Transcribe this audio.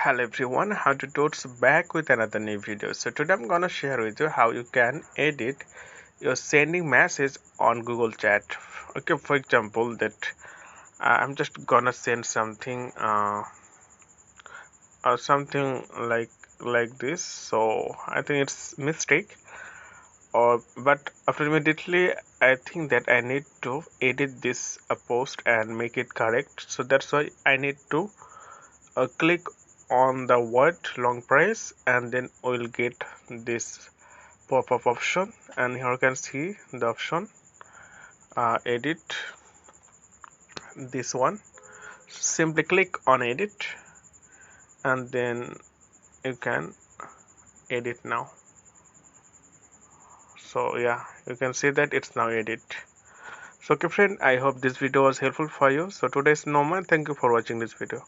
Hello everyone, how to totes back with another new video. So today I'm gonna share with you how you can edit your sending message on Google Chat. Okay, for example, that I'm just gonna send something or something like this. So I think it's mistake, or but after immediately I think that I need to edit this post and make it correct. So that's why I need to click on the word long press, and then we'll get this pop-up option, and here you can see the option edit. This one, simply click on edit and then you can edit now. So yeah, you can see that it's now edit. So okay friend, I hope this video was helpful for you. So today's Norman, thank you for watching this video.